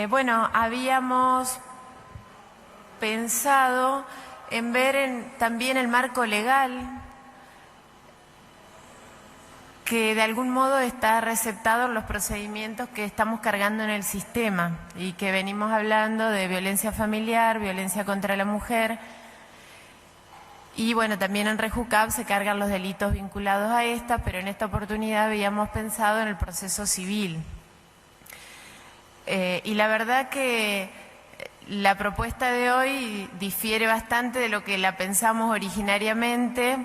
Bueno, habíamos pensado en ver también el marco legal que de algún modo está receptado en los procedimientos que estamos cargando en el sistema y que venimos hablando de violencia familiar, violencia contra la mujer. Y bueno, también en REJUCAP se cargan los delitos vinculados a esta, pero en esta oportunidad habíamos pensado en el proceso civil. Y la verdad que la propuesta de hoy difiere bastante de lo que la pensamos originariamente,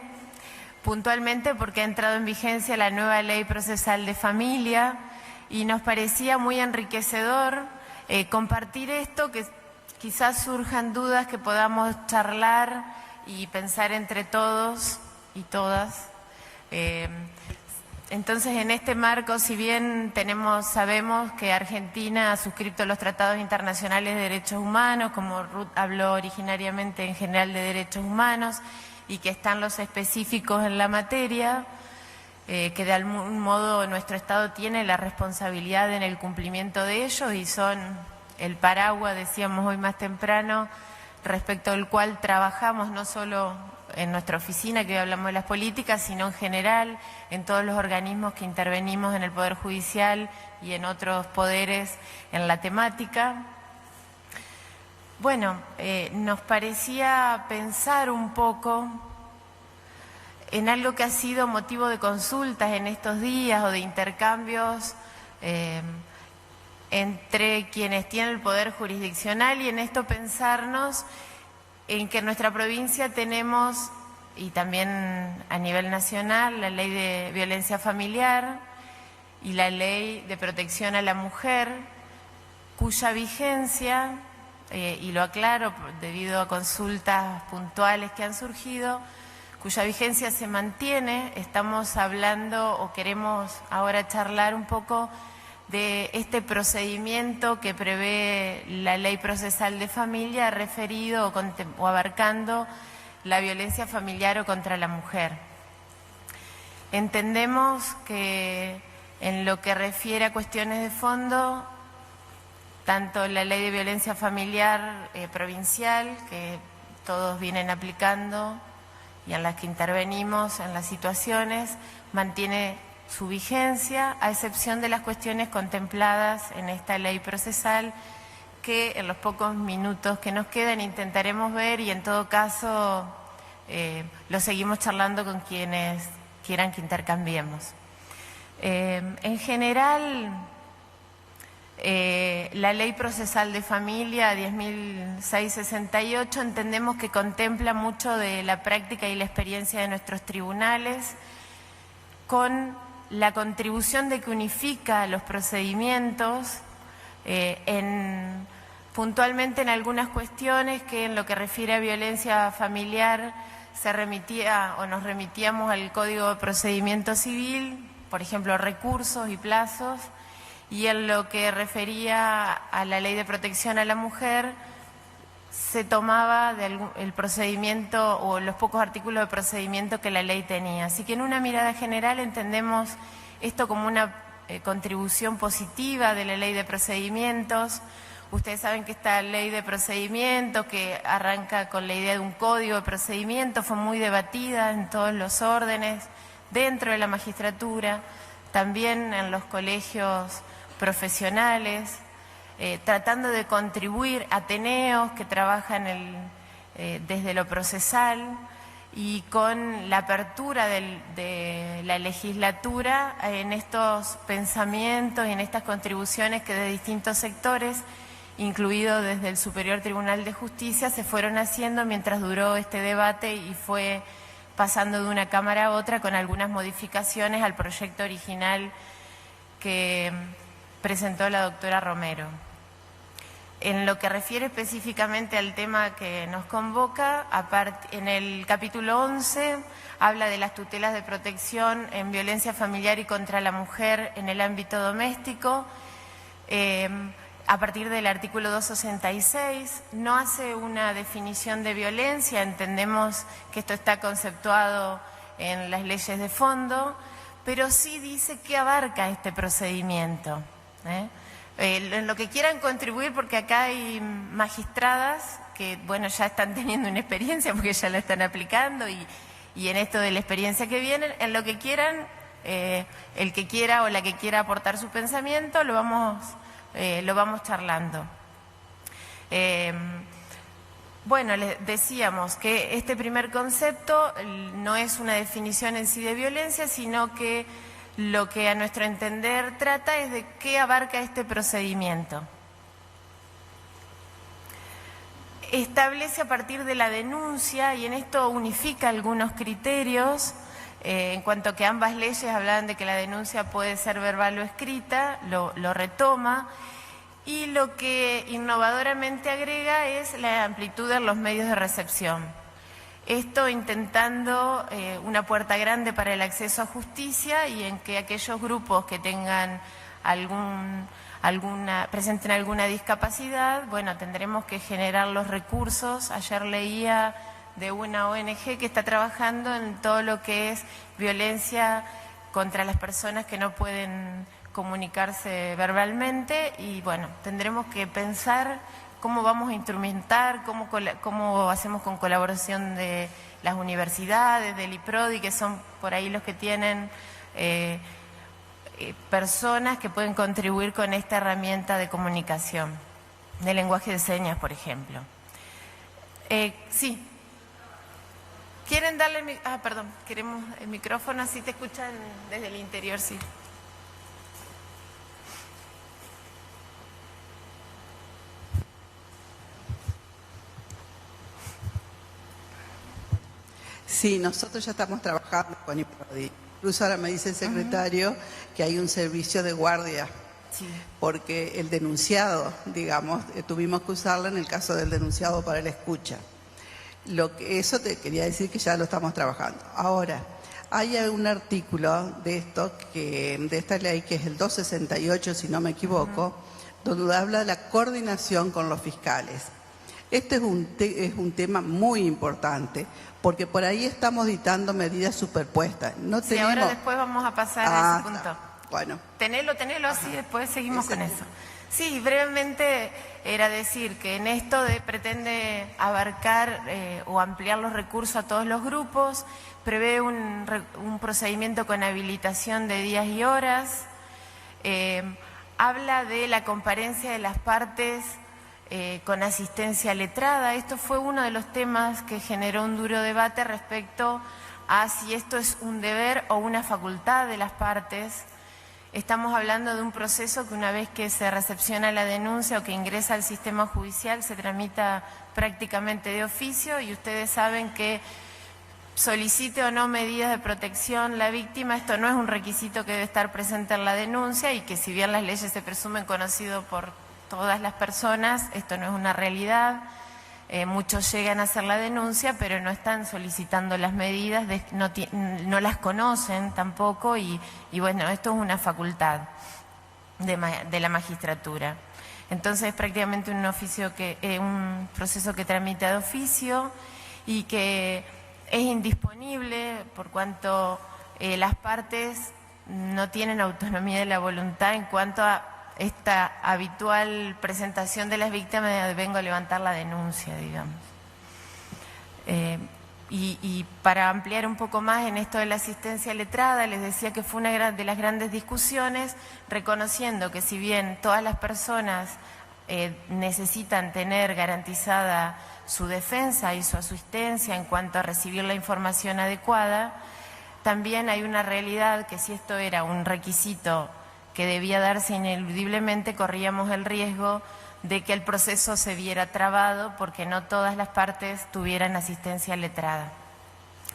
puntualmente porque ha entrado en vigencia la nueva Ley Procesal de Familia y nos parecía muy enriquecedor compartir esto, que quizás surjan dudas que podamos charlar y pensar entre todos y todas. Entonces, en este marco, si bien sabemos que Argentina ha suscrito los tratados internacionales de derechos humanos, como Ruth habló originariamente en general de derechos humanos, y que están los específicos en la materia, que de algún modo nuestro Estado tiene la responsabilidad en el cumplimiento de ellos y son el paraguas, decíamos hoy más temprano, respecto al cual trabajamos no solo en nuestra oficina, que hoy hablamos de las políticas, sino en general en todos los organismos que intervenimos en el Poder Judicial y en otros poderes en la temática. Bueno, nos parecía pensar un poco en algo que ha sido motivo de consultas en estos días o de intercambios entre quienes tienen el poder jurisdiccional, y en esto pensarnos en que en nuestra provincia tenemos, y también a nivel nacional, la Ley de Violencia Familiar y la Ley de Protección a la Mujer, cuya vigencia, y lo aclaro debido a consultas puntuales que han surgido, cuya vigencia se mantiene. Estamos hablando o queremos ahora charlar un poco de este procedimiento que prevé la Ley Procesal de Familia referido o abarcando la violencia familiar o contra la mujer. Entendemos que en lo que refiere a cuestiones de fondo, tanto la Ley de Violencia Familiar provincial, que todos vienen aplicando y en las que intervenimos en las situaciones, mantiene su vigencia, a excepción de las cuestiones contempladas en esta ley procesal, que en los pocos minutos que nos quedan intentaremos ver, y en todo caso lo seguimos charlando con quienes quieran que intercambiemos. En general, la Ley Procesal de Familia 10.668 entendemos que contempla mucho de la práctica y la experiencia de nuestros tribunales, con la contribución de que unifica los procedimientos puntualmente en algunas cuestiones que en lo que refiere a violencia familiar se remitía o nos remitíamos al Código de Procedimiento Civil, por ejemplo, recursos y plazos, y en lo que refería a la Ley de Protección a la Mujer se tomaba el procedimiento o los pocos artículos de procedimiento que la ley tenía. Así que en una mirada general entendemos esto como una contribución positiva de la Ley de Procedimientos. Ustedes saben que esta Ley de Procedimientos, que arranca con la idea de un código de procedimiento, fue muy debatida en todos los órdenes, dentro de la magistratura, también en los colegios profesionales, tratando de contribuir a ateneos que trabajan desde lo procesal, y con la apertura de la legislatura en estos pensamientos y en estas contribuciones que de distintos sectores, incluido desde el Superior Tribunal de Justicia, se fueron haciendo mientras duró este debate y fue pasando de una Cámara a otra con algunas modificaciones al proyecto original que presentó la doctora Romero. En lo que refiere específicamente al tema que nos convoca, en el capítulo 11 habla de las tutelas de protección en violencia familiar y contra la mujer en el ámbito doméstico. A partir del artículo 266, no hace una definición de violencia, entendemos que esto está conceptuado en las leyes de fondo, pero sí dice qué abarca este procedimiento. En lo que quieran contribuir, porque acá hay magistradas que, bueno, ya están teniendo una experiencia porque ya la están aplicando y en esto de la experiencia que vienen, en lo que quieran, el que quiera o la que quiera aportar su pensamiento, lo vamos charlando. Bueno, les decíamos que este primer concepto no es una definición en sí de violencia, sino que lo que a nuestro entender trata es de qué abarca este procedimiento. Establece a partir de la denuncia, y en esto unifica algunos criterios, en cuanto a que ambas leyes hablaban de que la denuncia puede ser verbal o escrita, lo retoma, y lo que innovadoramente agrega es la amplitud de los medios de recepción. Esto intentando una puerta grande para el acceso a justicia y en que aquellos grupos que tengan presenten alguna discapacidad, bueno, tendremos que generar los recursos. Ayer leía de una ONG que está trabajando en todo lo que es violencia contra las personas que no pueden comunicarse verbalmente y bueno, tendremos que pensar cómo vamos a instrumentar, cómo hacemos con colaboración de las universidades, del IPRODI, que son por ahí los que tienen personas que pueden contribuir con esta herramienta de comunicación, de lenguaje de señas, por ejemplo. Sí. ¿Quieren darle perdón, queremos el micrófono, así te escuchan desde el interior, sí. Sí, nosotros ya estamos trabajando con IPRODI. Incluso ahora me dice el secretario que hay un servicio de guardia, sí, porque el denunciado, digamos, tuvimos que usarlo en el caso del denunciado para la escucha. Eso te quería decir que ya lo estamos trabajando. Ahora, hay un artículo de esta ley, que es el 268, si no me equivoco, donde habla de la coordinación con los fiscales. Este es un tema muy importante, porque por ahí estamos dictando medidas superpuestas. No sí, ahora después vamos a pasar a ese punto. Bueno. Tenelo, así después seguimos con eso. Sí, brevemente era decir que en esto pretende abarcar o ampliar los recursos a todos los grupos, prevé un procedimiento con habilitación de días y horas, habla de la comparencia de las partes con asistencia letrada. Esto fue uno de los temas que generó un duro debate respecto a si esto es un deber o una facultad de las partes. Estamos hablando de un proceso que una vez que se recepciona la denuncia o que ingresa al sistema judicial se tramita prácticamente de oficio, y ustedes saben que solicite o no medidas de protección la víctima, esto no es un requisito que debe estar presente en la denuncia, y que si bien las leyes se presumen conocidos por todas las personas, esto no es una realidad. Muchos llegan a hacer la denuncia, pero no están solicitando las medidas, no las conocen tampoco, y bueno, esto es una facultad de la magistratura. Entonces es prácticamente un proceso que tramita de oficio y que es indisponible por cuanto las partes no tienen autonomía de la voluntad en cuanto a esta habitual presentación de las víctimas de vengo a levantar la denuncia, digamos. Y para ampliar un poco más en esto de la asistencia letrada, les decía que fue una de las grandes discusiones, reconociendo que si bien todas las personas necesitan tener garantizada su defensa y su asistencia en cuanto a recibir la información adecuada, también hay una realidad que si esto era un requisito que debía darse ineludiblemente, corríamos el riesgo de que el proceso se viera trabado porque no todas las partes tuvieran asistencia letrada.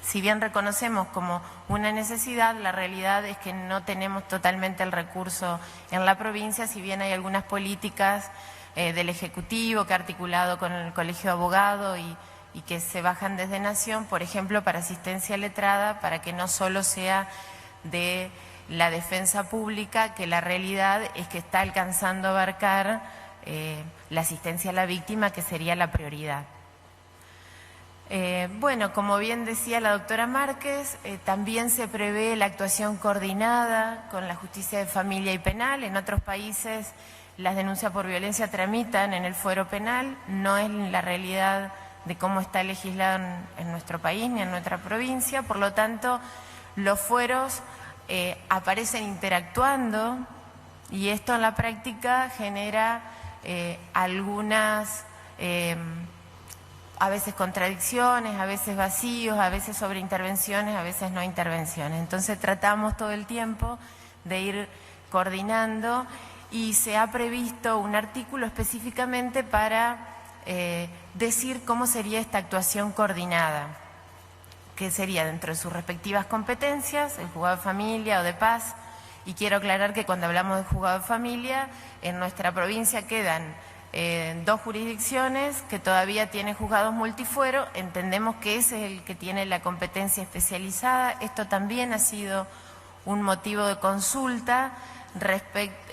Si bien reconocemos como una necesidad, la realidad es que no tenemos totalmente el recurso en la provincia, si bien hay algunas políticas del Ejecutivo que ha articulado con el Colegio de Abogados y que se bajan desde Nación, por ejemplo, para asistencia letrada, para que no solo sea de la defensa pública, que la realidad es que está alcanzando a abarcar la asistencia a la víctima, que sería la prioridad. Bueno, como bien decía la doctora Márquez, también se prevé la actuación coordinada con la justicia de familia y penal. En otros países las denuncias por violencia tramitan en el fuero penal, no es la realidad de cómo está legislado en nuestro país ni en nuestra provincia, por lo tanto los fueros aparecen interactuando y esto en la práctica genera algunas, a veces contradicciones, a veces vacíos, a veces sobreintervenciones, a veces no intervenciones. Entonces tratamos todo el tiempo de ir coordinando y se ha previsto un artículo específicamente para decir cómo sería esta actuación coordinada, que sería dentro de sus respectivas competencias, el juzgado de familia o de paz. Y quiero aclarar que cuando hablamos de juzgado de familia, en nuestra provincia quedan 2 jurisdicciones que todavía tienen juzgados multifuero. Entendemos que ese es el que tiene la competencia especializada. Esto también ha sido un motivo de consulta.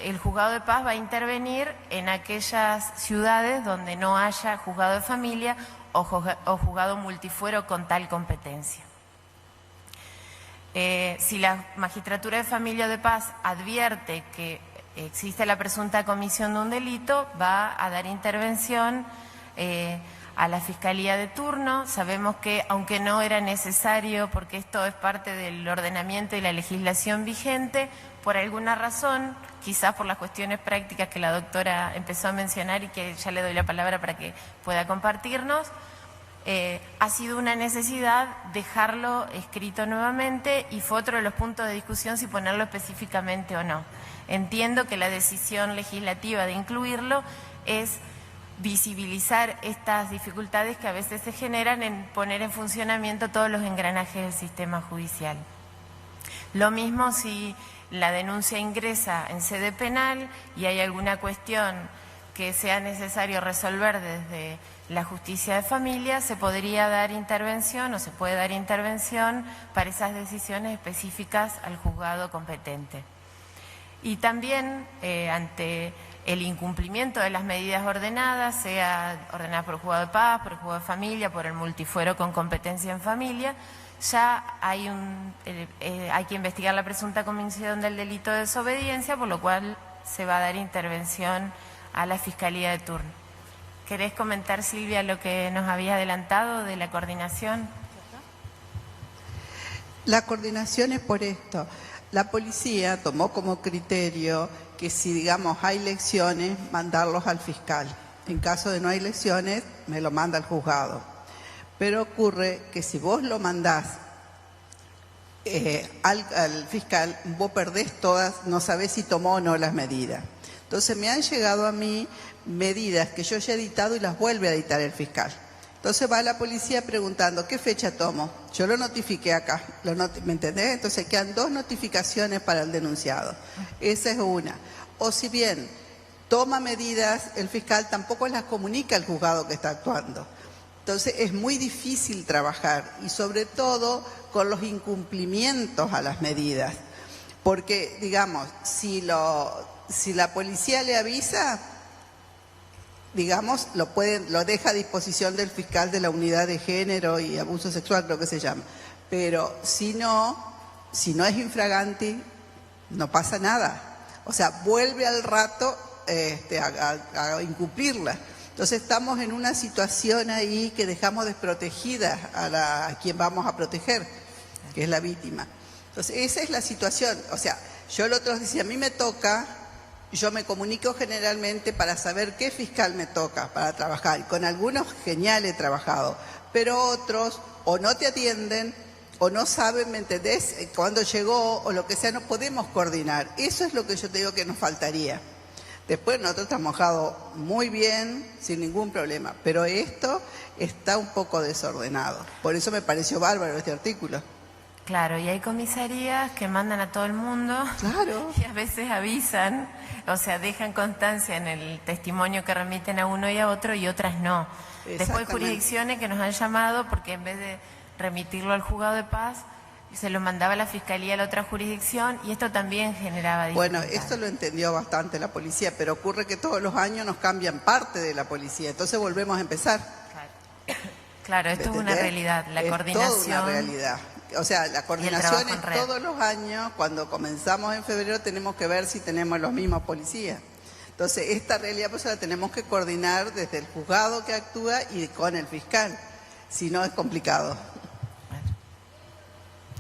El juzgado de paz va a intervenir en aquellas ciudades donde no haya juzgado de familia o juzgado multifuero con tal competencia. Si la Magistratura de Familia o de Paz advierte que existe la presunta comisión de un delito, va a dar intervención a la Fiscalía de turno. Sabemos que, aunque no era necesario, porque esto es parte del ordenamiento y la legislación vigente, por alguna razón, quizás por las cuestiones prácticas que la doctora empezó a mencionar y que ya le doy la palabra para que pueda compartirnos, ha sido una necesidad dejarlo escrito nuevamente y fue otro de los puntos de discusión si ponerlo específicamente o no. Entiendo que la decisión legislativa de incluirlo es visibilizar estas dificultades que a veces se generan en poner en funcionamiento todos los engranajes del sistema judicial. Lo mismo si la denuncia ingresa en sede penal y hay alguna cuestión que sea necesario resolver desde la justicia de familia, se podría dar intervención o se puede dar intervención para esas decisiones específicas al juzgado competente. Y también ante el incumplimiento de las medidas ordenadas, sea ordenadas por el juzgado de paz, por el juzgado de familia, por el multifuero con competencia en familia, ya hay que investigar la presunta comisión del delito de desobediencia, por lo cual se va a dar intervención a la Fiscalía de turno. ¿Querés comentar, Silvia, lo que nos había adelantado de la coordinación? La coordinación es por esto. La policía tomó como criterio que si, digamos, hay lesiones, mandarlos al fiscal. En caso de no hay lesiones, me lo manda al juzgado. Pero ocurre que si vos lo mandás al fiscal, vos perdés todas, no sabés si tomó o no las medidas. Entonces me han llegado a mí medidas que yo ya he editado y las vuelve a editar el fiscal. Entonces va la policía preguntando, ¿qué fecha tomo? Yo lo notifiqué acá, ¿me entendés? Entonces quedan 2 notificaciones para el denunciado. Esa es una. O si bien toma medidas, el fiscal tampoco las comunica al juzgado que está actuando. Entonces es muy difícil trabajar y sobre todo con los incumplimientos a las medidas. Porque, digamos, si la policía le avisa, digamos, lo deja a disposición del fiscal de la unidad de género y abuso sexual, creo que se llama. Pero si no es infraganti, no pasa nada. O sea, vuelve al rato a incumplirla. Entonces estamos en una situación ahí que dejamos desprotegida a quien vamos a proteger, que es la víctima. Entonces esa es la situación. O sea, yo el otro decía, a mí me toca, yo me comunico generalmente para saber qué fiscal me toca para trabajar. Y con algunos genial he trabajado, pero otros o no te atienden o no saben, ¿me entendés? Cuándo llegó o lo que sea, no podemos coordinar. Eso es lo que yo te digo que nos faltaría. Después nosotros estamos mojados muy bien, sin ningún problema, pero esto está un poco desordenado. Por eso me pareció bárbaro este artículo. Claro, y hay comisarías que mandan a todo el mundo. Claro. Y a veces avisan, o sea, dejan constancia en el testimonio que remiten a uno y a otro y otras no. Después hay jurisdicciones que nos han llamado porque en vez de remitirlo al juzgado de paz, se lo mandaba a la fiscalía a la otra jurisdicción y esto también generaba dificultades. Bueno, esto lo entendió bastante la policía, pero ocurre que todos los años nos cambian parte de la policía, entonces volvemos a empezar. Claro, esto es una realidad, la coordinación. Es toda una realidad. O sea, la coordinación es todos los años, cuando comenzamos en febrero tenemos que ver si tenemos los mismos policías. Entonces, esta realidad pues la tenemos que coordinar desde el juzgado que actúa y con el fiscal. Si no, es complicado.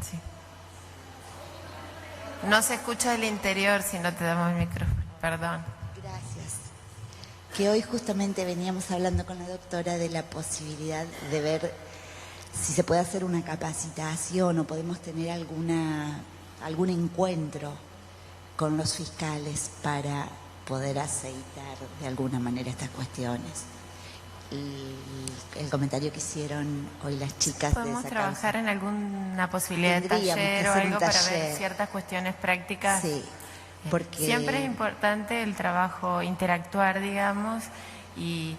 Sí. No se escucha del interior si no te damos el micrófono, perdón. Gracias. Que hoy justamente veníamos hablando con la doctora de la posibilidad de ver si se puede hacer una capacitación o podemos tener algún encuentro con los fiscales para poder aceitar de alguna manera estas cuestiones. El comentario que hicieron hoy las chicas de ¿Podemos esa trabajar causa. en alguna posibilidad de taller o algo para ver ciertas cuestiones prácticas? Sí, porque siempre es importante el trabajo, interactuar, digamos, y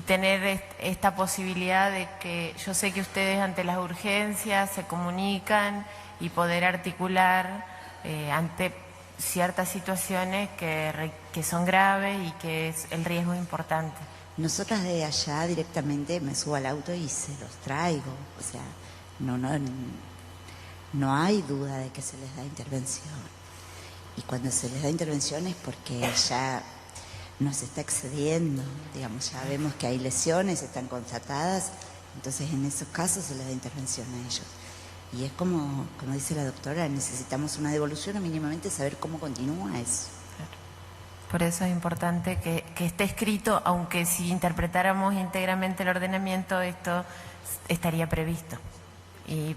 tener esta posibilidad de que yo sé que ustedes ante las urgencias se comunican y poder articular ante ciertas situaciones que son graves y que el riesgo es importante. Nosotras de allá directamente me subo al auto y se los traigo. O sea, no hay duda de que se les da intervención. Y cuando se les da intervención es porque ya no se está excediendo. Digamos, ya vemos que hay lesiones, están constatadas. Entonces, en esos casos se les da intervención a ellos. Y es como dice la doctora, necesitamos una devolución o mínimamente saber cómo continúa eso. Por eso es importante que esté escrito, aunque si interpretáramos íntegramente el ordenamiento, esto estaría previsto.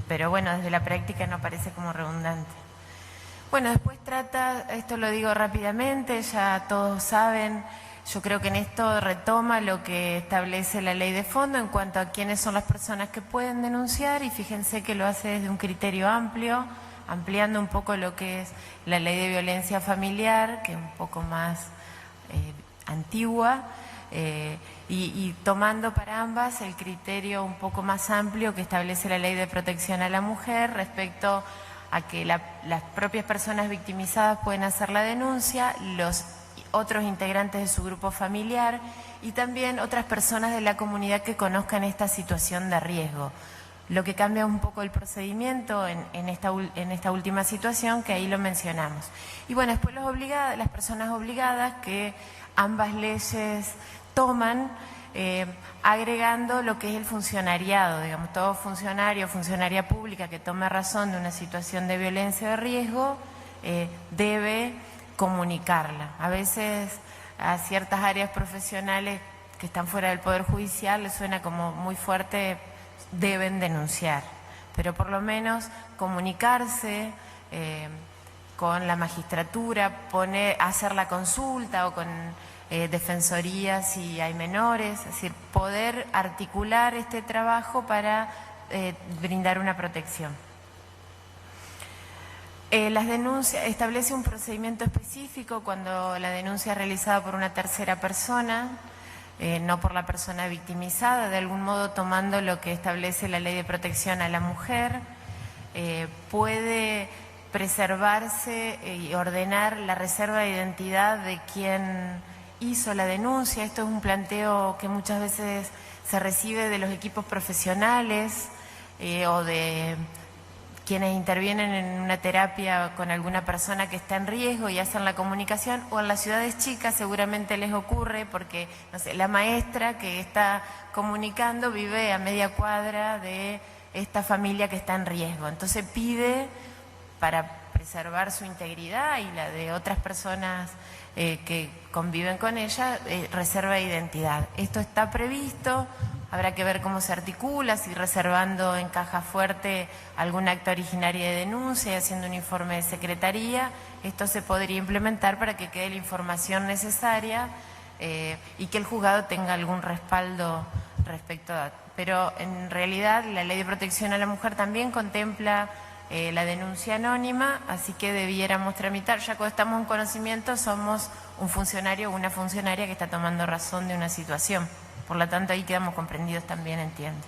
Pero bueno, desde la práctica no parece como redundante. Bueno, después trata, esto lo digo rápidamente, ya todos saben, yo creo que en esto retoma lo que establece la ley de fondo en cuanto a quiénes son las personas que pueden denunciar, y fíjense que lo hace desde un criterio amplio, ampliando un poco lo que es la ley de violencia familiar, que es un poco más antigua, y tomando para ambas el criterio un poco más amplio que establece la ley de protección a la mujer respecto a que las propias personas victimizadas pueden hacer la denuncia, los otros integrantes de su grupo familiar y también otras personas de la comunidad que conozcan esta situación de riesgo. Lo que cambia un poco el procedimiento en esta última situación, que ahí lo mencionamos. Y bueno, después las personas obligadas que ambas leyes toman, agregando lo que es el funcionariado, digamos, todo funcionario o funcionaria pública que tome razón de una situación de violencia o de riesgo, debe comunicarla. A veces a ciertas áreas profesionales que están fuera del Poder Judicial les suena como muy fuerte, deben denunciar, pero por lo menos comunicarse con la magistratura, hacer la consulta o con defensoría si hay menores, es decir, poder articular este trabajo para brindar una protección. Las denuncias, establece un procedimiento específico cuando la denuncia es realizada por una tercera persona, no por la persona victimizada, de algún modo tomando lo que establece la ley de protección a la mujer, puede preservarse y ordenar la reserva de identidad de quien hizo la denuncia. Esto es un planteo que muchas veces se recibe de los equipos profesionales o de quienes intervienen en una terapia con alguna persona que está en riesgo y hacen la comunicación, o en las ciudades chicas seguramente les ocurre porque, no sé, la maestra que está comunicando vive a media cuadra de esta familia que está en riesgo. Entonces pide, para preservar su integridad y la de otras personas que conviven con ella, reserva de identidad. Esto está previsto. Habrá que ver cómo se articula, si reservando en caja fuerte algún acta originaria de denuncia y haciendo un informe de secretaría. Esto se podría implementar para que quede la información necesaria y que el juzgado tenga algún respaldo respecto a... Pero en realidad la ley de protección a la mujer también contempla la denuncia anónima, así que debiéramos tramitar, ya cuando estamos en conocimiento somos un funcionario o una funcionaria que está tomando razón de una situación. Por lo tanto, ahí quedamos comprendidos también, entiendo.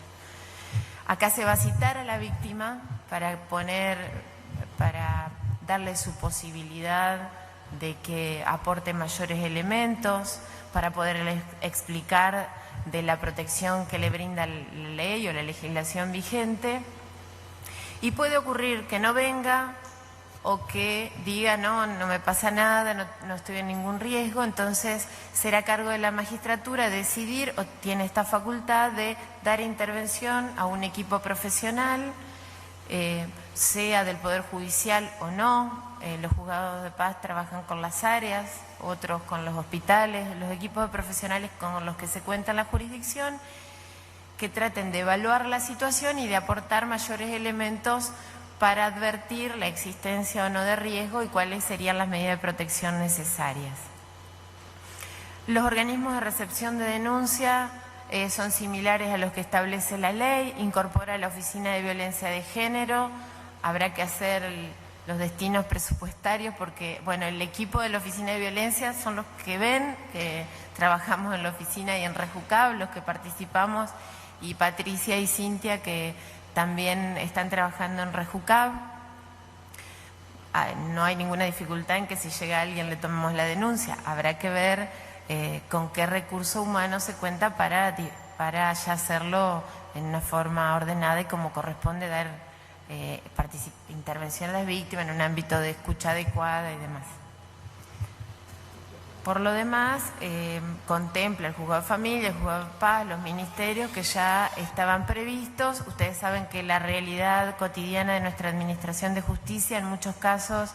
Acá se va a citar a la víctima para darle su posibilidad de que aporte mayores elementos, para poder explicar de la protección que le brinda la ley o la legislación vigente. Y puede ocurrir que no venga, o que diga no me pasa nada, no estoy en ningún riesgo. Entonces será cargo de la magistratura decidir, o tiene esta facultad de dar intervención a un equipo profesional, sea del Poder Judicial o no. Los juzgados de paz trabajan con las áreas, otros con los hospitales, los equipos de profesionales con los que se cuenta en la jurisdicción, que traten de evaluar la situación y de aportar mayores elementos para advertir la existencia o no de riesgo y cuáles serían las medidas de protección necesarias. Los organismos de recepción de denuncia son similares a los que establece la ley, incorpora la Oficina de Violencia de Género, habrá que hacer los destinos presupuestarios porque, bueno, el equipo de la Oficina de Violencia son los que ven, que trabajamos en la oficina y en Rejucab, los que participamos, y Patricia y Cintia que también están trabajando en Rejucab. No hay ninguna dificultad en que si llega alguien le tomemos la denuncia. Habrá que ver con qué recurso humano se cuenta para ya hacerlo en una forma ordenada y como corresponde dar intervención a las víctimas en un ámbito de escucha adecuada y demás. Por lo demás, contempla el juzgado de familia, el juzgado de paz, los ministerios que ya estaban previstos. Ustedes saben que la realidad cotidiana de nuestra administración de justicia en muchos casos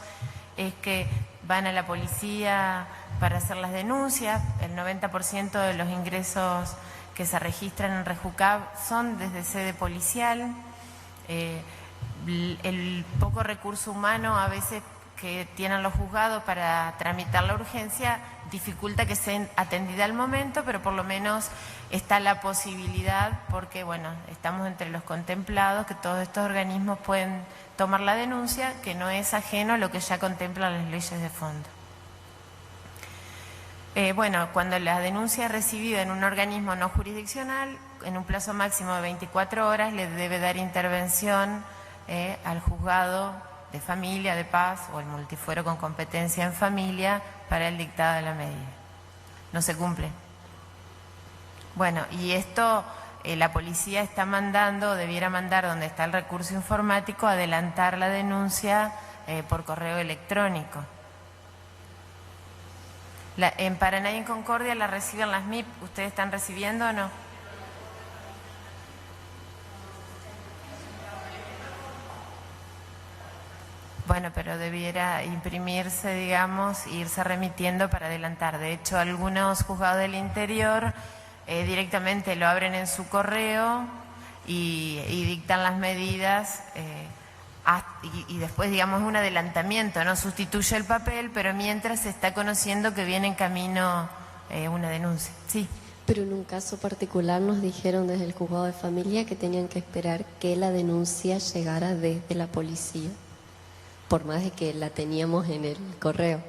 es que van a la policía para hacer las denuncias. El 90% de los ingresos que se registran en Rejucab son desde sede policial. El poco recurso humano a veces que tienen los juzgados para tramitar la urgencia dificulta que sea atendida al momento, pero por lo menos está la posibilidad, porque bueno, estamos entre los contemplados, que todos estos organismos pueden tomar la denuncia, que no es ajeno a lo que ya contemplan las leyes de fondo. Bueno, cuando la denuncia es recibida en un organismo no jurisdiccional, en un plazo máximo de 24 horas le debe dar intervención al juzgado de familia, de paz o el multifuero con competencia en familia para el dictado de la medida. No se cumple. Bueno, y esto la policía está mandando, debiera mandar donde está el recurso informático, adelantar la denuncia por correo electrónico. En Paraná y en Concordia la reciben las MIP. ¿Ustedes están recibiendo o no? Bueno, pero debiera imprimirse, digamos, e irse remitiendo para adelantar. De hecho, algunos juzgados del interior directamente lo abren en su correo y dictan las medidas y después, digamos, un adelantamiento, no sustituye el papel, pero mientras se está conociendo que viene en camino una denuncia. Sí. Pero en un caso particular nos dijeron desde el juzgado de familia que tenían que esperar que la denuncia llegara desde la policía, por más de que la teníamos en el correo.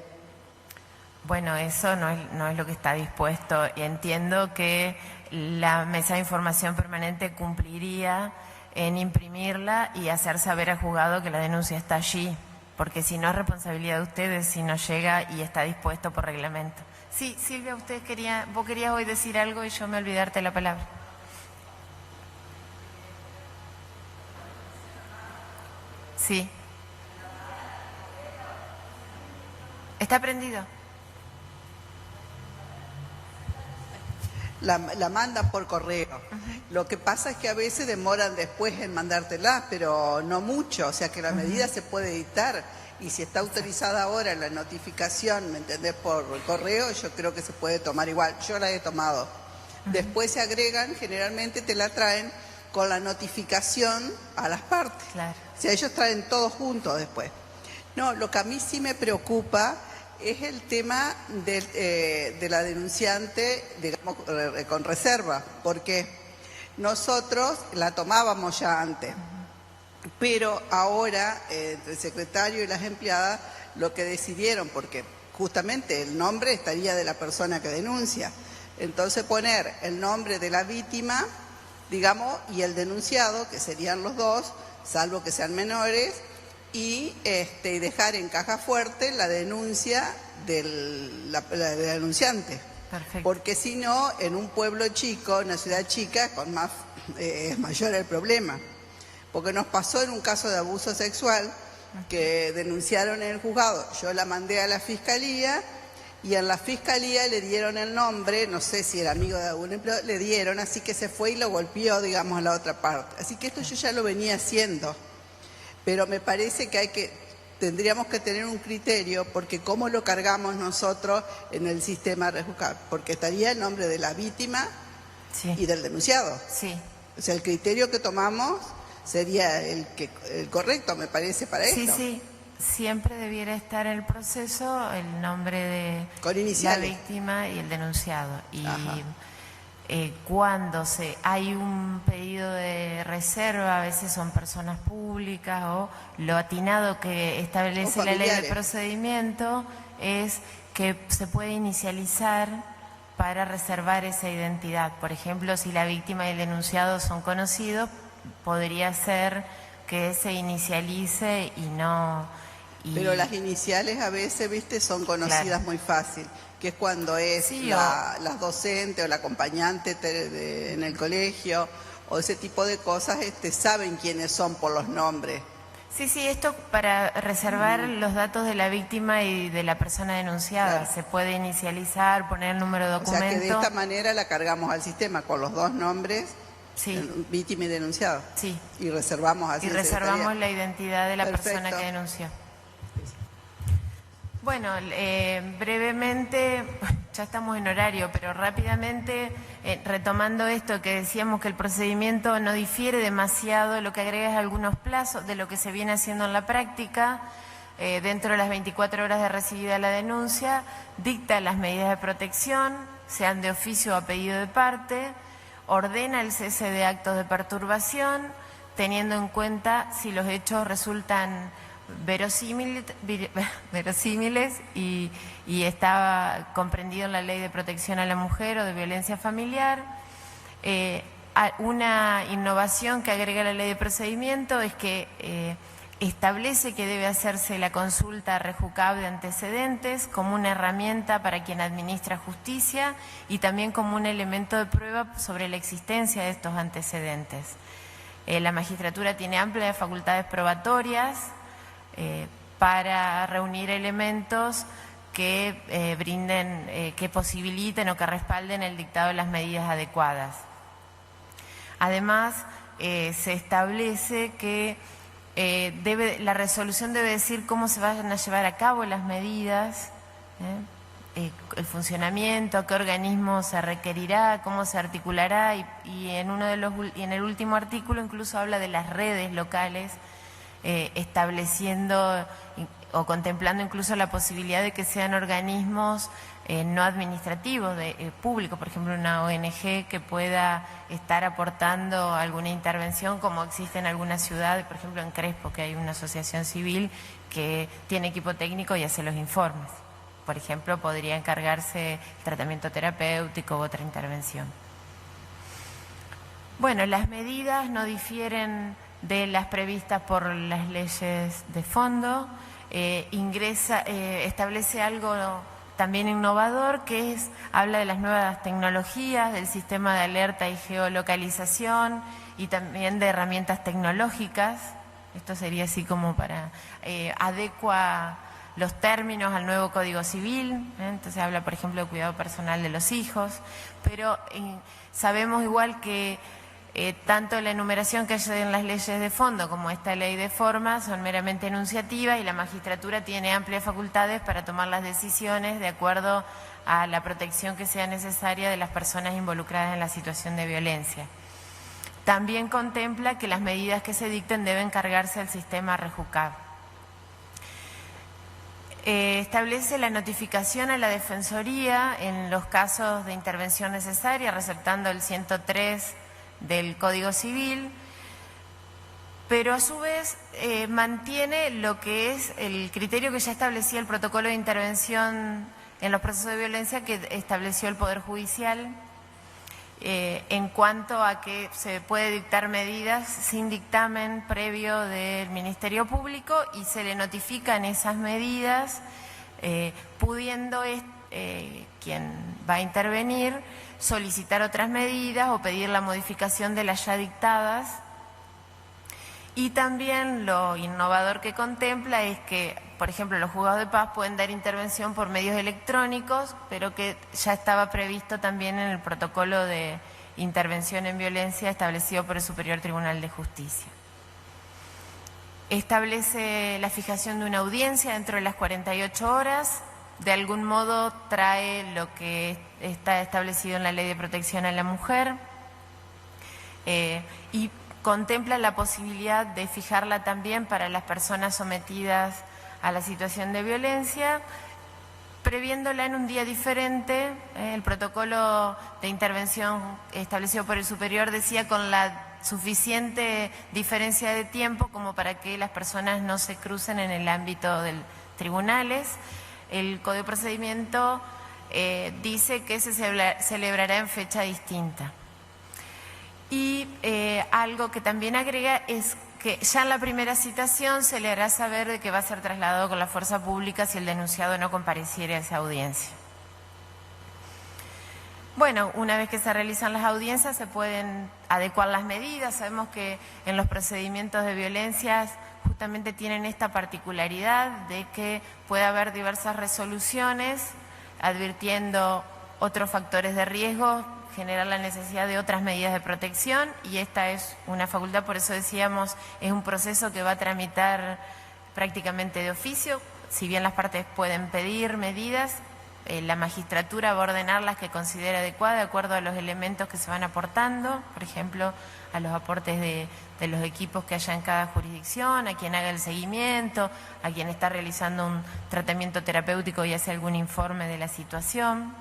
Bueno, eso no es lo que está dispuesto. Y entiendo que la Mesa de Información Permanente cumpliría en imprimirla y hacer saber al juzgado que la denuncia está allí, porque si no es responsabilidad de ustedes si no llega y está dispuesto por reglamento. Sí, Silvia, vos querías hoy decir algo y yo me olvidé darte la palabra. Sí. ¿Está prendido? La mandan por correo. Lo que pasa es que a veces demoran después en mandártela, pero no mucho, o sea que la medida se puede dictar y si está autorizada ahora la notificación, ¿me entendés? Por correo, yo creo que se puede tomar igual. Yo la he tomado. Después se agregan, generalmente te la traen con la notificación a las partes. Claro. O sea, ellos traen todo junto después. No, lo que a mí sí me preocupa es el tema de la denunciante, digamos, con reserva, porque nosotros la tomábamos ya antes, pero ahora el secretario y las empleadas lo que decidieron, porque justamente el nombre estaría de la persona que denuncia, entonces poner el nombre de la víctima, digamos, y el denunciado, que serían los dos, salvo que sean menores, y dejar en caja fuerte la denuncia del denunciante. Perfecto. Porque si no, en un pueblo chico, en una ciudad chica, es mayor el problema. Porque nos pasó en un caso de abuso sexual que denunciaron en el juzgado. Yo la mandé a la fiscalía y en la fiscalía le dieron el nombre, no sé si era amigo de algún empleado, le dieron, así que se fue y lo golpeó, digamos, a la otra parte. Así que esto yo ya lo venía haciendo, pero me parece que tendríamos que tener un criterio, porque cómo lo cargamos nosotros en el sistema rejuzgable, porque estaría el nombre de la víctima y del denunciado. Sí. O sea, el criterio que tomamos sería el correcto, me parece, para esto. Sí, sí. Siempre debiera estar en el proceso el nombre de la víctima y el denunciado. Y cuando hay un pedido de reserva, a veces son personas públicas, o lo atinado que establece la ley de procedimiento es que se puede inicializar para reservar esa identidad. Por ejemplo, si la víctima y el denunciado son conocidos, podría ser que se inicialice y no... Pero las iniciales a veces, viste, son conocidas muy fácil, que es cuando es la docente o la acompañante en el colegio, o ese tipo de cosas, saben quiénes son por los nombres. Sí, sí, esto para reservar los datos de la víctima y de la persona denunciada. Se puede inicializar, poner el número de documento. O sea que de esta manera la cargamos al sistema con los dos nombres, víctima y denunciado. Sí. Y reservamos así. Y reservamos la identidad de la persona que denunció. Bueno, brevemente, ya estamos en horario, pero rápidamente, retomando esto que decíamos que el procedimiento no difiere demasiado, lo que agrega es algunos plazos de lo que se viene haciendo en la práctica, dentro de las 24 horas de recibida la denuncia, dicta las medidas de protección, sean de oficio o a pedido de parte, ordena el cese de actos de perturbación, teniendo en cuenta si los hechos resultan verosímiles y estaba comprendido en la Ley de Protección a la Mujer o de Violencia Familiar. Una innovación que agrega la Ley de Procedimiento es que establece que debe hacerse la consulta REJUCAB de antecedentes como una herramienta para quien administra justicia y también como un elemento de prueba sobre la existencia de estos antecedentes. La magistratura tiene amplias facultades probatorias para reunir elementos que brinden, que posibiliten o que respalden el dictado de las medidas adecuadas. Además, se establece que la resolución debe decir cómo se van a llevar a cabo las medidas, el funcionamiento, a qué organismo se requerirá, cómo se articulará y en el último artículo incluso habla de las redes locales, estableciendo o contemplando incluso la posibilidad de que sean organismos no administrativos, públicos, por ejemplo una ONG que pueda estar aportando alguna intervención como existe en algunas ciudades, por ejemplo en Crespo, que hay una asociación civil que tiene equipo técnico y hace los informes. Por ejemplo, podría encargarse el tratamiento terapéutico u otra intervención. Bueno, las medidas no difieren de las previstas por las leyes de fondo, establece algo también innovador que habla de las nuevas tecnologías, del sistema de alerta y geolocalización y también de herramientas tecnológicas. Esto sería así como para adecua los términos al nuevo Código Civil, entonces habla por ejemplo de cuidado personal de los hijos, pero sabemos igual que tanto la enumeración que hay en las leyes de fondo como esta ley de forma son meramente enunciativas y la magistratura tiene amplias facultades para tomar las decisiones de acuerdo a la protección que sea necesaria de las personas involucradas en la situación de violencia. También contempla que las medidas que se dicten deben cargarse al sistema REJUCAB. Establece la notificación a la Defensoría en los casos de intervención necesaria, receptando el 103 del Código Civil, pero a su vez mantiene lo que es el criterio que ya establecía el protocolo de intervención en los procesos de violencia que estableció el Poder Judicial en cuanto a que se puede dictar medidas sin dictamen previo del Ministerio Público y se le notifican esas medidas, pudiendo quien va a intervenir solicitar otras medidas o pedir la modificación de las ya dictadas. Y también lo innovador que contempla es que, por ejemplo, los juzgados de paz pueden dar intervención por medios electrónicos, pero que ya estaba previsto también en el protocolo de intervención en violencia establecido por el Superior Tribunal de Justicia. Establece la fijación de una audiencia dentro de las 48 horas, de algún modo trae lo que está establecido en la Ley de Protección a la Mujer y contempla la posibilidad de fijarla también para las personas sometidas a la situación de violencia, previéndola en un día diferente. El protocolo de intervención establecido por el superior decía con la suficiente diferencia de tiempo como para que las personas no se crucen en el ámbito de tribunales. El Código de Procedimiento dice que se celebrará en fecha distinta. Y algo que también agrega es que ya en la primera citación se le hará saber de que va a ser trasladado con la fuerza pública si el denunciado no compareciera a esa audiencia. Bueno, una vez que se realizan las audiencias se pueden adecuar las medidas. Sabemos que en los procedimientos de violencia justamente tienen esta particularidad de que puede haber diversas resoluciones advirtiendo otros factores de riesgo, generar la necesidad de otras medidas de protección, y esta es una facultad, por eso decíamos, es un proceso que va a tramitar prácticamente de oficio. Si bien las partes pueden pedir medidas, la magistratura va a ordenar las que considere adecuadas de acuerdo a los elementos que se van aportando, por ejemplo, a los aportes de los equipos que haya en cada jurisdicción, a quien haga el seguimiento, a quien está realizando un tratamiento terapéutico y hace algún informe de la situación.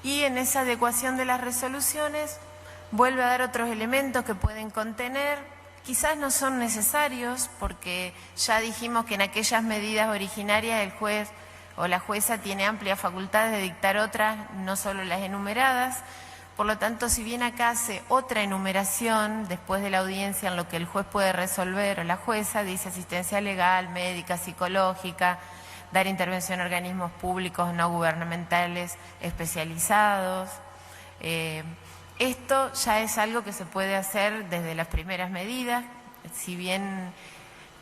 Y en esa adecuación de las resoluciones vuelve a dar otros elementos que pueden contener, quizás no son necesarios porque ya dijimos que en aquellas medidas originarias el juez o la jueza tiene amplias facultades de dictar otras, no solo las enumeradas. Por lo tanto, si bien acá hace otra enumeración después de la audiencia en lo que el juez puede resolver o la jueza, dice asistencia legal, médica, psicológica, dar intervención a organismos públicos no gubernamentales especializados. Esto ya es algo que se puede hacer desde las primeras medidas, si bien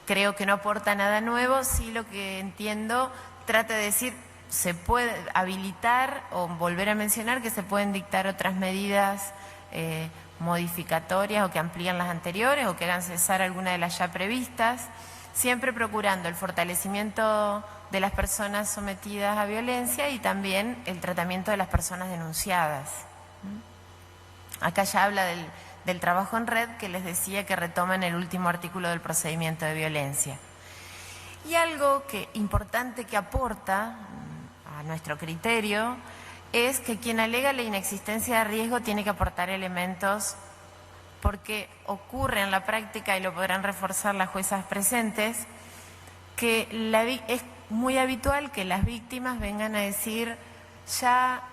creo que no aporta nada nuevo, sí lo que entiendo trata de decir, se puede habilitar o volver a mencionar que se pueden dictar otras medidas modificatorias o que amplían las anteriores o que hagan cesar alguna de las ya previstas, siempre procurando el fortalecimiento de las personas sometidas a violencia y también el tratamiento de las personas denunciadas. Acá ya habla del trabajo en red que les decía que retoma en el último artículo del procedimiento de violencia. Y algo importante que aporta a nuestro criterio es que quien alega la inexistencia de riesgo tiene que aportar elementos, porque ocurre en la práctica, y lo podrán reforzar las juezas presentes, que es muy habitual que las víctimas vengan a decir, ya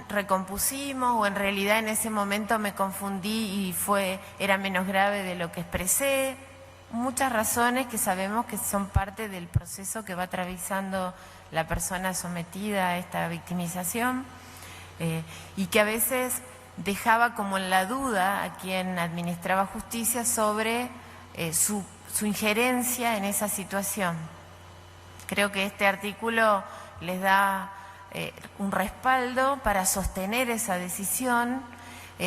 recompusimos, o en realidad en ese momento me confundí y era menos grave de lo que expresé. Muchas razones que sabemos que son parte del proceso que va atravesando la persona sometida a esta victimización y que a veces dejaba como en la duda a quien administraba justicia sobre su injerencia en esa situación. Creo que este artículo les da un respaldo para sostener esa decisión,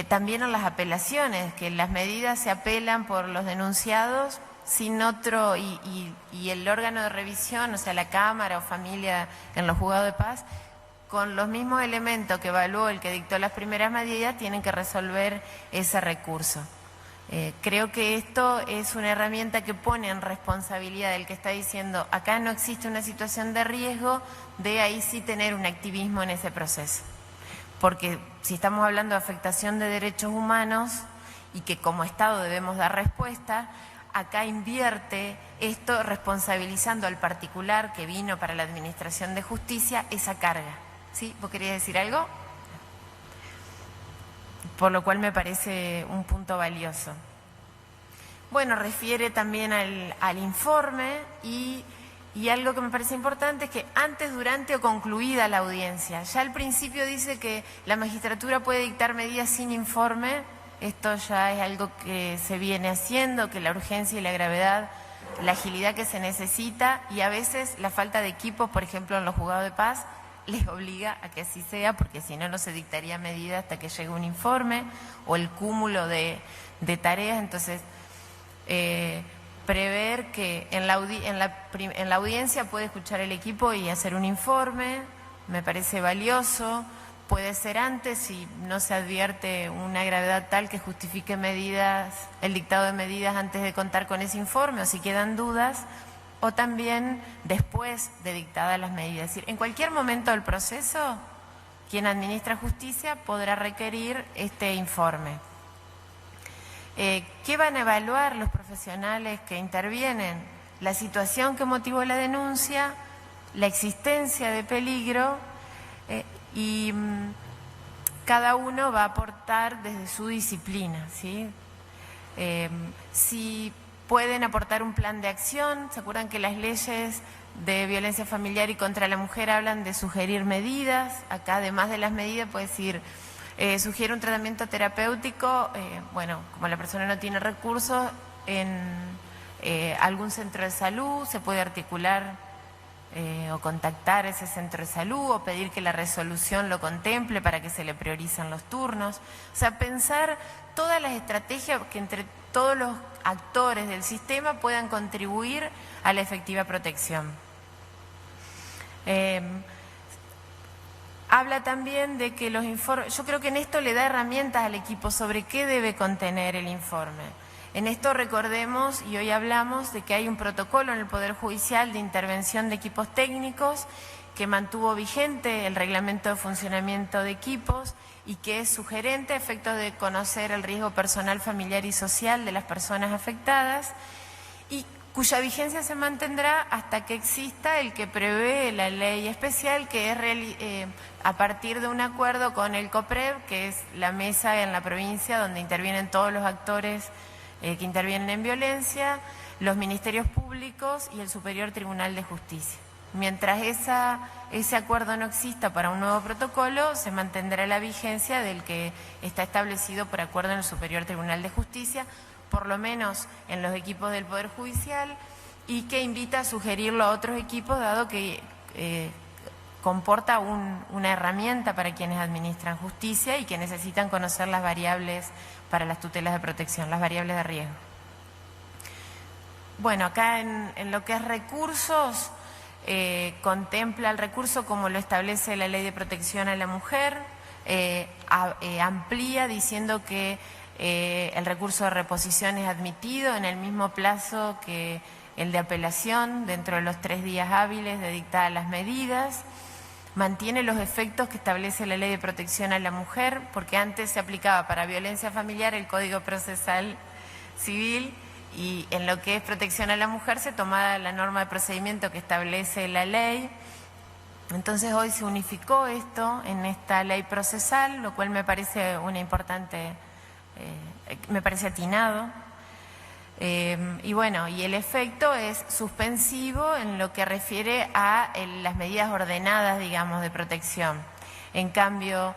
también en las apelaciones, que las medidas se apelan por los denunciados sin otro, y el órgano de revisión, o sea, la Cámara o familia en los juzgados de paz, con los mismos elementos que evaluó el que dictó las primeras medidas, tienen que resolver ese recurso. Creo que esto es una herramienta que pone en responsabilidad del que está diciendo, acá no existe una situación de riesgo, de ahí sí tener un activismo en ese proceso. Porque si estamos hablando de afectación de derechos humanos y que como Estado debemos dar respuesta, acá invierte esto responsabilizando al particular que vino para la administración de justicia esa carga. ¿Sí? ¿Vos querías decir algo? Por lo cual me parece un punto valioso. Bueno, refiere también al informe y algo que me parece importante es que antes, durante o concluida la audiencia, ya al principio dice que la magistratura puede dictar medidas sin informe, esto ya es algo que se viene haciendo, que la urgencia y la gravedad, la agilidad que se necesita y a veces la falta de equipos, por ejemplo en los juzgados de paz, les obliga a que así sea, porque si no, no se dictaría medida hasta que llegue un informe o el cúmulo de tareas. Entonces, prever que en la audiencia puede escuchar el equipo y hacer un informe, me parece valioso. Puede ser antes si no se advierte una gravedad tal que justifique medidas, el dictado de medidas antes de contar con ese informe o si quedan dudas, o también después de dictadas las medidas. Es decir, en cualquier momento del proceso, quien administra justicia podrá requerir este informe. ¿Qué van a evaluar los profesionales que intervienen? La situación que motivó la denuncia, la existencia de peligro y cada uno va a aportar desde su disciplina, ¿sí? Si pueden aportar un plan de acción, ¿se acuerdan que las leyes de violencia familiar y contra la mujer hablan de sugerir medidas? Acá, además de las medidas, puede decir, sugiere un tratamiento terapéutico, bueno, como la persona no tiene recursos, en algún centro de salud se puede articular o contactar ese centro de salud o pedir que la resolución lo contemple para que se le prioricen los turnos. O sea, pensar todas las estrategias que entre todos los actores del sistema puedan contribuir a la efectiva protección. Habla también de que los informes, yo creo que en esto le da herramientas al equipo sobre qué debe contener el informe. En esto recordemos, y hoy hablamos, de que hay un protocolo en el Poder Judicial de intervención de equipos técnicos que mantuvo vigente el reglamento de funcionamiento de equipos y que es sugerente a efectos de conocer el riesgo personal, familiar y social de las personas afectadas y cuya vigencia se mantendrá hasta que exista el que prevé la ley especial, que es a partir de un acuerdo con el COPREV, que es la mesa en la provincia donde intervienen todos los actores que intervienen en violencia, los ministerios públicos y el Superior Tribunal de Justicia. Mientras ese acuerdo no exista para un nuevo protocolo, se mantendrá la vigencia del que está establecido por acuerdo en el Superior Tribunal de Justicia, por lo menos en los equipos del Poder Judicial, y que invita a sugerirlo a otros equipos, dado que comporta una herramienta para quienes administran justicia y que necesitan conocer las variables para las tutelas de protección, las variables de riesgo. Bueno, acá en lo que es recursos, contempla el recurso como lo establece la Ley de Protección a la Mujer, amplía diciendo que el recurso de reposición es admitido en el mismo plazo que el de apelación, dentro de los 3 días hábiles de dictadas las medidas. Mantiene los efectos que establece la Ley de Protección a la Mujer, porque antes se aplicaba para violencia familiar el Código Procesal Civil y en lo que es protección a la mujer se tomaba la norma de procedimiento que establece la ley. Entonces hoy se unificó esto en esta ley procesal, lo cual me parece me parece atinado. Y bueno, y el efecto es suspensivo en lo que refiere a las medidas ordenadas, digamos, de protección. En cambio,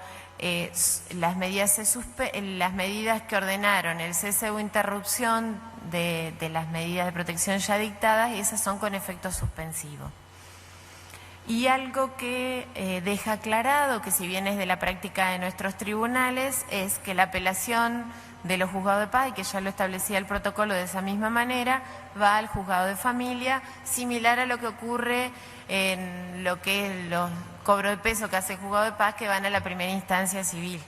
las medidas que ordenaron el cese o interrupción de las medidas de protección ya dictadas, esas son con efecto suspensivo. Y algo que deja aclarado, que si bien es de la práctica de nuestros tribunales, es que la apelación de los juzgados de paz, y que ya lo establecía el protocolo de esa misma manera, va al juzgado de familia, similar a lo que ocurre en lo que es los cobros de peso que hace el juzgado de paz, que van a la primera instancia civil.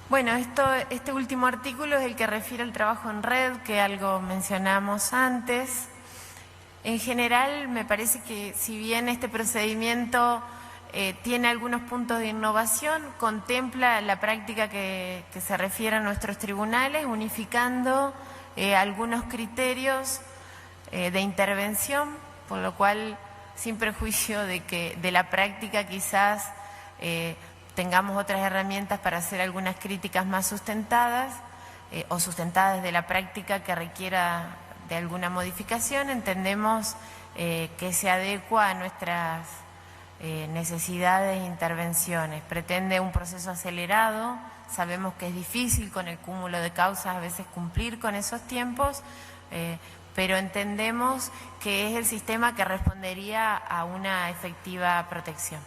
Bueno, este último artículo es el que refiere al trabajo en red, que algo mencionamos antes. En general, me parece que si bien este procedimiento tiene algunos puntos de innovación, contempla la práctica que se refiere a nuestros tribunales, unificando algunos criterios de intervención, por lo cual, sin prejuicio de la práctica, quizás tengamos otras herramientas para hacer algunas críticas más sustentadas o sustentadas de la práctica que requiera de alguna modificación. Entendemos que se adecua a necesidades e intervenciones. Pretende un proceso acelerado, sabemos que es difícil con el cúmulo de causas a veces cumplir con esos tiempos, pero entendemos que es el sistema que respondería a una efectiva protección.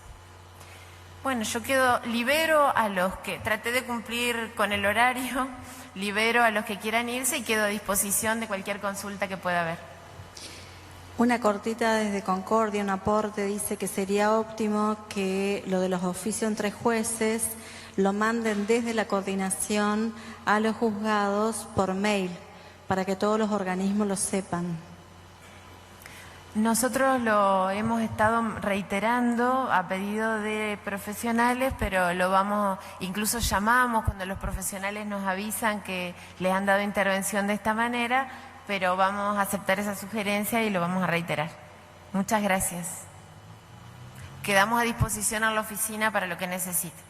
Bueno, yo libero a los que, traté de cumplir con el horario, libero a los que quieran irse y quedo a disposición de cualquier consulta que pueda haber. Una cortita desde Concordia, un aporte, dice que sería óptimo que lo de los oficios entre jueces lo manden desde la coordinación a los juzgados por mail, para que todos los organismos lo sepan. Nosotros lo hemos estado reiterando a pedido de profesionales, pero incluso llamamos cuando los profesionales nos avisan que les han dado intervención de esta manera, pero vamos a aceptar esa sugerencia y lo vamos a reiterar. Muchas gracias. Quedamos a disposición a la oficina para lo que necesite.